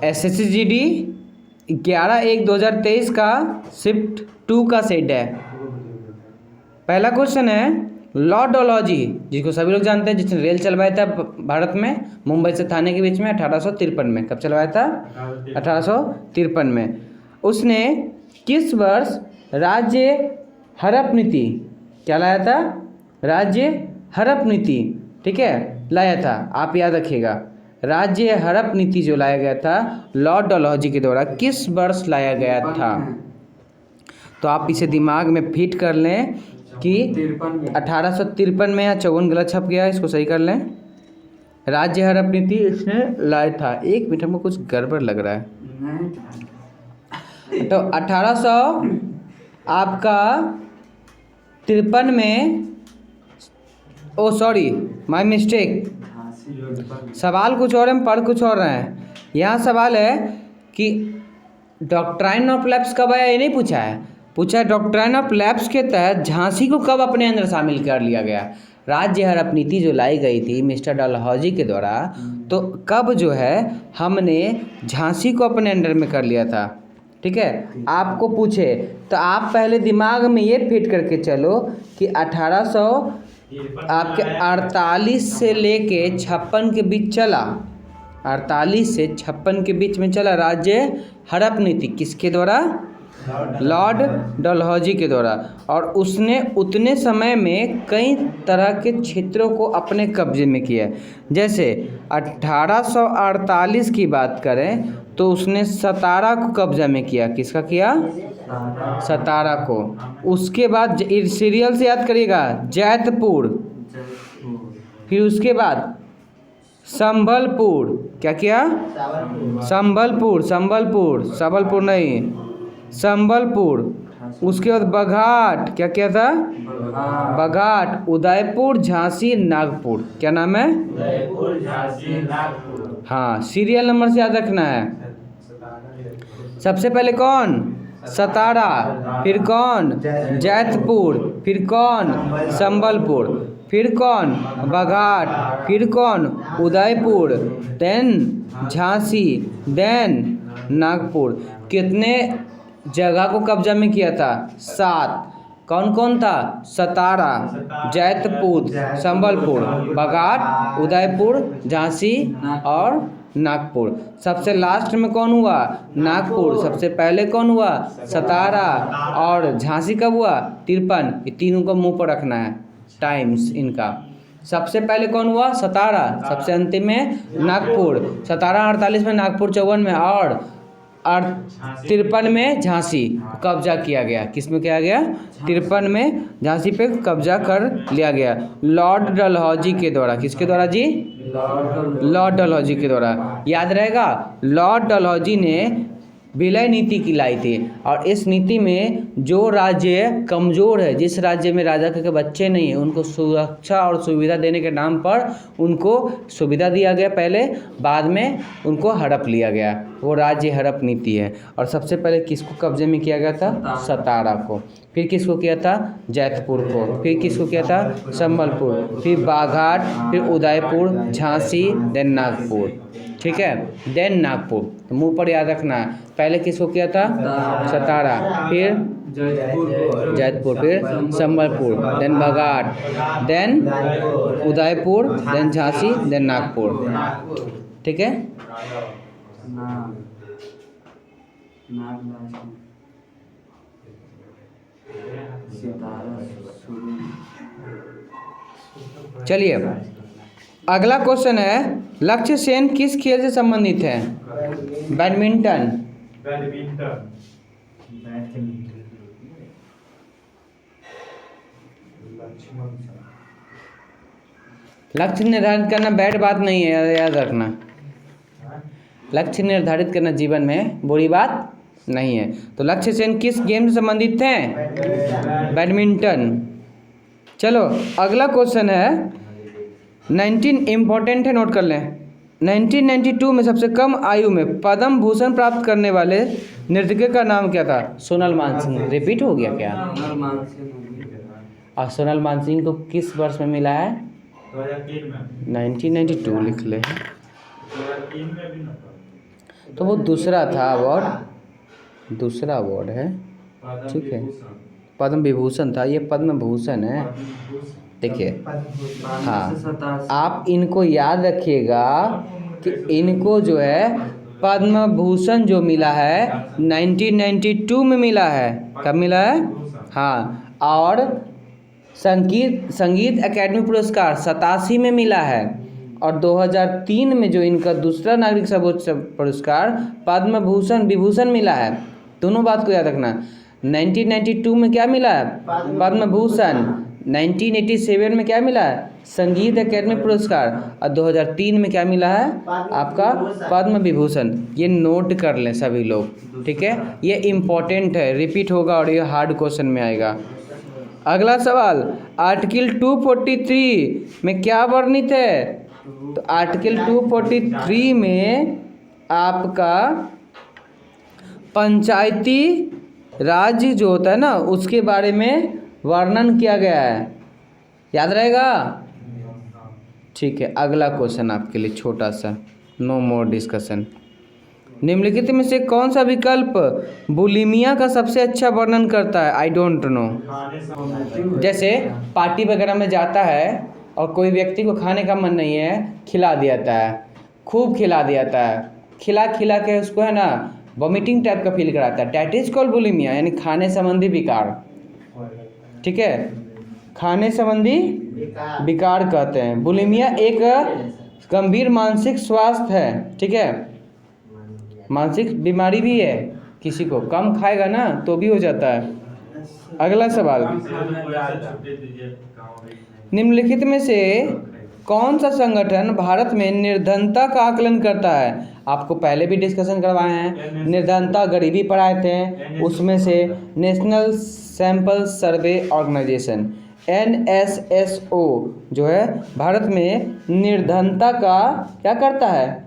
SSCGD 11/1/2023 का shift 2 का set है। पहला क्वेश्चन है लॉर्डोलॉजी, जिसको सभी लोग जानते हैं, जिसने रेल चलवाया था भारत में मुंबई से थाने के बीच में 1853 में। कब चलवाया था? 1853 में। उसने किस वर्ष राज्य हड़प नीति क्या लाया था? राज्य हड़प नीति, ठीक है, लाया था। आप याद रखिएगा, राज्य हड़प नीति जो लाया गया था लॉर्ड डलहौजी के द्वारा किस वर्ष लाया गया था? तो आप इसे दिमाग में फिट कर लें कि 1853 में या 54 गलत छप गया, इसको सही कर लें। राज्य हड़प नीति इसने लाया था। 1 मिनट में कुछ गड़बड़ लग रहा है। तो 1800 आपका 53 में, ओ सॉरी माय मिस्टेक, सवाल कुछ और है, हम पढ़ कुछ और रहे हैं। यहाँ सवाल है कि डॉक्ट्राइन ऑफ लैप्स कब आया, ये नहीं पूछा है। पूछा है डॉक्ट्राइन ऑफ लैप्स के तहत झांसी को कब अपने अंदर शामिल कर लिया गया। राज्य हड़प नीति जो लाई गई थी मिस्टर डलहौजी के द्वारा, तो कब जो है हमने झांसी को अपने अंडर में कर लिया था, ठीक है। आपको पूछे तो आप पहले दिमाग में ये फिट करके चलो कि 1800 आपके 48 से लेके 56 के बीच चला, 48 से 56 के बीच में चला राज्य हड़प नीति। किसके द्वारा? लॉर्ड डलहौजी के द्वारा। और उसने उतने समय में कई तरह के क्षेत्रों को अपने कब्जे में किया। जैसे 1848 की बात करें तो उसने सतारा को कब्जा में किया। किसका किया? सतारा को। उसके बाद सीरियल से याद करिएगा, जैतपुर, फिर उसके बाद संबलपुर। क्या किया? संबलपुर, संबलपुर, संबलपुर नहीं, संबलपुर। उसके बाद बघाट। क्या किया था? बघाट, उदयपुर, झांसी, नागपुर। क्या नाम है? उदयपुर, झांसी, नागपुर। हाँ, सीरियल नंबर से याद रखना है। सबसे पहले कौन? सतारा, फिर कौन? जैतपुर, फिर कौन? संबलपुर, फिर कौन? बघाट, फिर कौन? Udaipur, then Jhansi, then Nagpur. कितने जगह को कब्जा में किया था? 7। कौन कौन था? सतारा, जैतपुर, संबलपुर, बघाट, उदयपुर, झांसी और नागपुर। सबसे लास्ट में कौन हुआ? नागपुर। सबसे पहले कौन हुआ? सतारा। और झांसी कब हुआ? 53। ये तीनों को मुंह पर रखना है, टाइम्स इनका। सबसे पहले कौन हुआ? सतारा। सबसे अंतिम में नागपुर। 1748 में, नागपुर 54 में और 53 में झांसी कब्जा किया गया। किस में किया गया? 53 में झांसी पे कब्जा कर लिया गया लॉर्ड डलहौजी के द्वारा। किसके द्वारा जी? लॉर्ड डलहौजी के द्वारा। याद रहेगा, लॉर्ड डलहौजी ने विलय नीति की लाई थी। और इस नीति में जो राज्य कमज़ोर है, जिस राज्य में राजा के बच्चे नहीं हैं, उनको सुरक्षा और सुविधा देने के नाम पर उनको सुविधा दिया गया पहले, बाद में उनको हड़प लिया गया। वो राज्य हड़प नीति है। और सबसे पहले किसको कब्जे में किया गया था? सतारा को। फिर किसको किया था? जैतपुर को। फिर किसको किया था? संबलपुर, फिर बाघाट, फिर उदयपुर, झांसी, देन नागपुर, ठीक है, देन नागपुर। तो मुंह पर याद रखना है, पहले किसको किया था? सतारा, फिर जैतपुर, फिर Sambalpur, then Baghat, then Udaipur, then Jhansi, then Nagpur, ठीक है। चलिए अगला क्वेश्चन है, लक्ष्य सेन किस खेल से संबंधित है? बैडमिंटन। लक्ष्य निर्धारित करना बैड बात नहीं है, याद रखना। लक्ष्य निर्धारित करना जीवन में बुरी बात नहीं है। तो लक्ष्य सेन किस गेम से संबंधित थे? बैडमिंटन। चलो अगला क्वेश्चन है, 19 इम्पोर्टेंट है, नोट कर लें। 1992 में सबसे कम आयु में पद्म भूषण प्राप्त करने वाले नर्तकी का नाम क्या था? सोनल मानसिंह। रिपीट हो गया क्या? और सोनल मानसिंह को किस वर्ष में मिला है? 2003 में। 1992 लिख ले। 2003 में भी ना। तो वो दूसरा था अवार्ड, दूसरा अवार्ड है, ठीक है। पद्म विभूषण था, ये पद्म भूषण है। देखिए, हाँ, आप इनको याद रखिएगा कि इनको जो है पद्म भूषण जो मिला है 1992 में मिला है। कब मिला है? हाँ, और संगीत अकेडमी पुरस्कार 87 में मिला है, और 2003 में जो इनका दूसरा नागरिक सर्वोच्च पुरस्कार पद्म भूषण विभूषण मिला है। दोनों बात को याद रखना। 1992 में क्या मिला है? पद्म भूषण। 1987 में क्या मिला है? संगीत अकेडमी पुरस्कार। और 2003 में क्या मिला है? आपका पद्म विभूषण। ये नोट कर लें सभी लोग, ठीक है। ये इम्पोर्टेंट है, रिपीट होगा और ये हार्ड क्वेश्चन में आएगा। अगला सवाल, आर्टिकल 243 में क्या वर्णित है? तो आर्टिकल 243 में आपका पंचायती राज्य जो होता है ना, उसके बारे में वर्णन किया गया है। याद रहेगा? ठीक है। अगला क्वेश्चन आपके लिए छोटा सा, नो मोर डिस्कशन। निम्नलिखित में से कौन सा विकल्प बुलिमिया का सबसे अच्छा वर्णन करता है? I don't know. जैसे पार्टी वगैरह में जाता है और कोई व्यक्ति को खाने का मन नहीं है, खिला दिया जाता है, खूब खिला दिया जाता है, खिला खिला के उसको है ना वॉमिटिंग टाइप का फील कराता है। डैट इज कॉल्ड बुलिमिया, यानी खाने संबंधी विकार, ठीक है। खाने संबंधी विकार कहते हैं। बुलिमिया एक गंभीर मानसिक स्वास्थ्य है, ठीक है, मानसिक बीमारी भी है। किसी को कम खाएगा ना तो भी हो जाता है। अगला सवाल, निम्नलिखित में से कौन सा संगठन भारत में निर्धनता का आकलन करता है? आपको पहले भी डिस्कशन करवाए हैं, निर्धनता गरीबी पढ़ाए थे, उसमें से national sample survey organisation NSSO जो है भारत में निर्धनता का क्या करता है?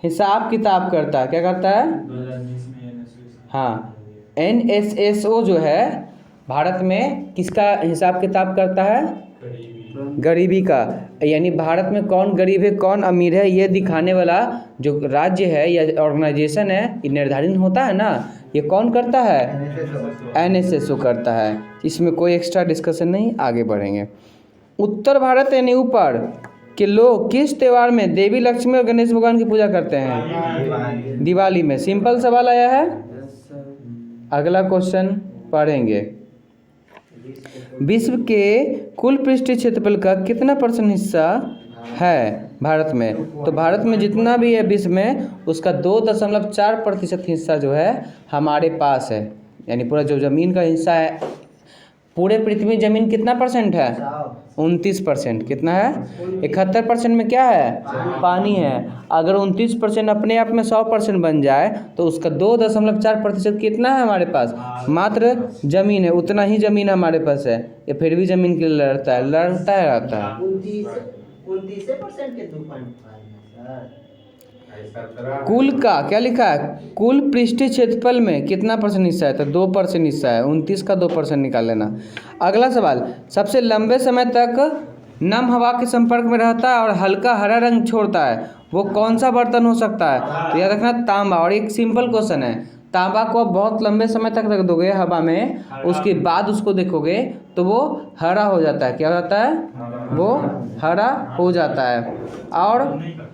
हिसाब किताब करता है। क्या करता है? हाँ, NSSO जो है भारत में किसका हिसाब किताब करता है? गरीबी का। यानी भारत में कौन गरीब है कौन अमीर है ये दिखाने वाला जो राज्य है या ऑर्गेनाइजेशन है, ये निर्धारित होता है ना, ये कौन करता है? NSSO करता है। इसमें कोई एक्स्ट्रा डिस्कशन नहीं, आगे बढ़ेंगे। उत्तर भारत यानी ऊपर के लोग किस त्यौहार में देवी लक्ष्मी और गणेश भगवान की पूजा करते हैं? दिवाली में। सिंपल सवाल आया है। अगला क्वेश्चन पढ़ेंगे। विश्व के कुल पृष्ठीय क्षेत्रफल का कितना % हिस्सा है भारत में? तो भारत में जितना भी है विश्व में, उसका 2.4% हिस्सा जो है हमारे पास है। यानी पूरा जो ज़मीन का हिस्सा है, पूरे पृथ्वी में ज़मीन कितना % है? 29%। कितना है? 71% में क्या है? पानी है। अगर 29% अपने आप में 100% बन जाए तो उसका 2.4% कितना है हमारे पास? मात्र ज़मीन है। उतना ही ज़मीन हमारे पास है। ये फिर भी ज़मीन के लिए लड़ता है, रहता है। 29% के 2.5 कुल का क्या लिखा है? कुल पृष्ठीय क्षेत्रफल में कितना % हिस्सा है? तो 2% हिस्सा है। 29 का 2% निकाल लेना। अगला सवाल, सबसे लंबे समय तक नम हवा के संपर्क में रहता है और हल्का हरा रंग छोड़ता है, वो कौन सा बर्तन हो सकता है? तो याद रखना तांबा। और एक सिंपल क्वेश्चन है, तांबा को आप बहुत लंबे समय तक रख दोगे हवा में, उसके बाद उसको देखोगे तो वो हरा हो जाता है। क्या हो जाता है? वो हरा हो जाता है। और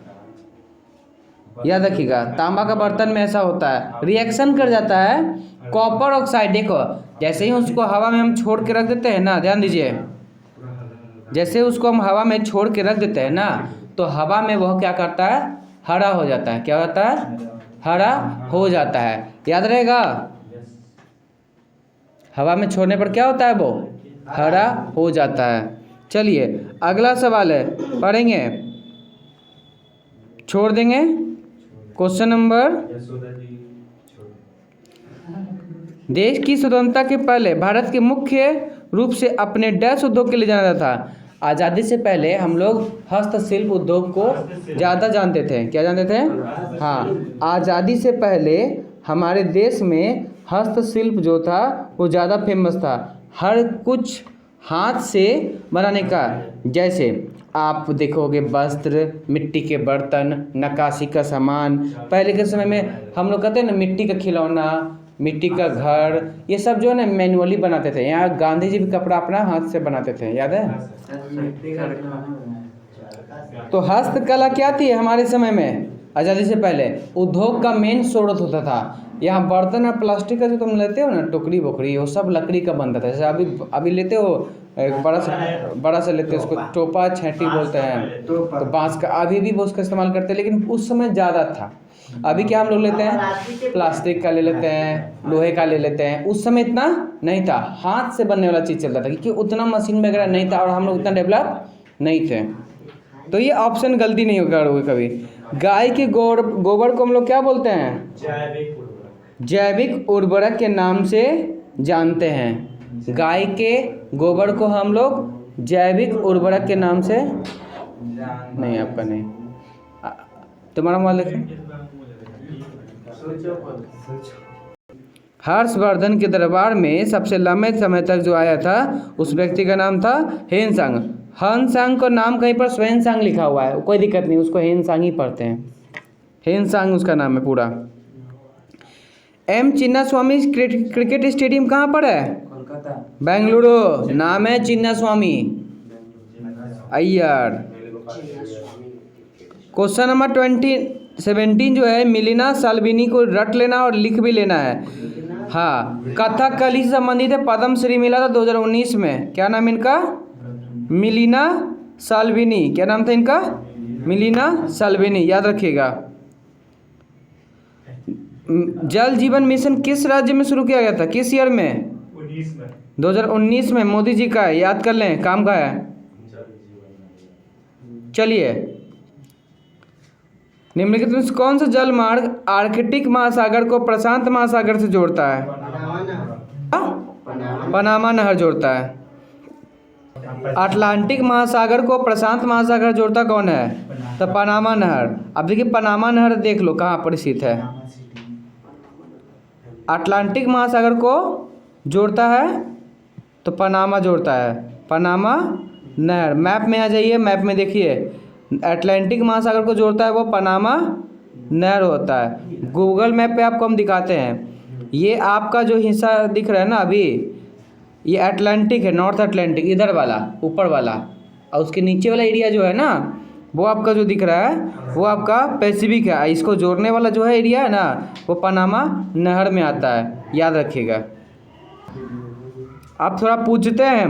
याद रखिएगा तांबा का बर्तन में ऐसा होता है, रिएक्शन कर जाता है कॉपर ऑक्साइड। देखो जैसे ही उसको हवा में हम छोड़ के रख देते हैं ना, ध्यान दीजिए, जैसे उसको हम हवा में छोड़ के रख देते हैं ना, तो हवा में वह क्या करता है? हरा हो जाता है। क्या होता है? हरा हो जाता है। याद रहेगा, हवा में छोड़ने पर क्या होता है? वो हरा हो जाता है। चलिए अगला सवाल है, पढ़ेंगे, छोड़ देंगे। क्वेश्चन नंबर, देश की स्वतंत्रता के पहले भारत के मुख्य रूप से अपने डैश उद्योग के लिए जाना जाता था। आज़ादी से पहले हम लोग हस्तशिल्प उद्योग को ज़्यादा जानते थे। क्या जानते थे? हाँ, आज़ादी से पहले हमारे देश में हस्तशिल्प जो था वो ज़्यादा फेमस था। हर कुछ हाथ से बनाने का, जैसे आप देखोगे वस्त्र, मिट्टी के बर्तन, नक्काशी का सामान। पहले के समय में हम लोग कहते हैं ना मिट्टी का खिलौना, मिट्टी का घर, ये सब जो है ना मैनुअली बनाते थे। यहाँ गांधी जी भी कपड़ा अपना हाथ से बनाते थे, याद है? तो हस्तकला क्या थी हमारे समय में? आज़ादी से पहले उद्योग का मेन स्रोत होता था। यहाँ बर्तन और प्लास्टिक का जो तुम लेते हो ना, टोकरी बोकरी, वो सब लकड़ी का बनता था। जैसे अभी लेते हो एक बड़ा सा लेते हो, उसको टोपा छेटी बोलते हैं, तो बांस का अभी भी वो उसका इस्तेमाल करते हैं, लेकिन उस समय ज़्यादा था। अभी क्या हम लोग लेते हैं? प्लास्टिक का ले लेते हैं, लोहे का ले लेते हैं। उस समय इतना नहीं था, हाथ से बनने वाला चीज़ चलता था, क्योंकि उतना मशीन वगैरह नहीं था और हम लोग उतना डेवलप नहीं थे। तो ये ऑप्शन गलती नहीं करोगे कभी। गाय के गोबर को हम लोग क्या बोलते हैं? जैविक उर्वरक के नाम से जानते हैं। गाय के गोबर को हम लोग जैविक उर्वरक के नाम से नहीं, आपका नहीं, तुम्हारा मोबाइल देखें। हर्षवर्धन के दरबार में सबसे लंबे समय तक जो आया था उस व्यक्ति का नाम था हेनसांग। हेनसांग का नाम कहीं पर स्वयंसांग लिखा हुआ है, कोई दिक्कत नहीं, उसको हेनसांग ही पढ़ते हैं। हेनसांग उसका नाम है पूरा। एम चिन्नास्वामी क्रिकेट स्टेडियम कहाँ पर है? बेंगलुरु। नाम है चिन्नास्वामी अय्यर। क्वेश्चन नंबर 17 जो है, मिलिना साल्विनी को रट लेना और लिख भी लेना है। हाँ, कथकली से संबंधित है, पद्मश्री मिला था 2019 में। क्या नाम इनका? मिलिना साल्विनी। क्या नाम था इनका? मिलिना साल्विनी, याद रखिएगा। जल जीवन मिशन किस राज्य में शुरू किया गया था? किस ईयर में? 2019 में। मोदी जी का है, याद कर लें, काम का है। चलिए, निम्नलिखित में कौन सा जल मार्ग आर्कटिक महासागर को प्रशांत महासागर से जोड़ता है? पनामा नहर जोड़ता है। अटलांटिक महासागर को प्रशांत महासागर जोड़ता कौन है? तो पनामा नहर। अब देखिए पनामा नहर देख लो कहाँ पर स्थित है। अटलांटिक महासागर को जोड़ता है तो पनामा जोड़ता है, पनामा नहर। मैप में आ जाइए, मैप में देखिए, अटलांटिक महासागर को जोड़ता है वो पनामा नहर होता है। गूगल मैप पे आपको हम दिखाते हैं। ये आपका जो हिस्सा दिख रहा है ना अभी, ये अटलांटिक है, नॉर्थ अटलांटिक, इधर वाला ऊपर वाला, और उसके नीचे वाला एरिया जो है ना, वो आपका जो दिख रहा है वो आपका पैसिफिक है। इसको जोड़ने वाला जो है एरिया है ना, वो पनामा नहर में आता है, याद रखिएगा। आप थोड़ा पूछते हैं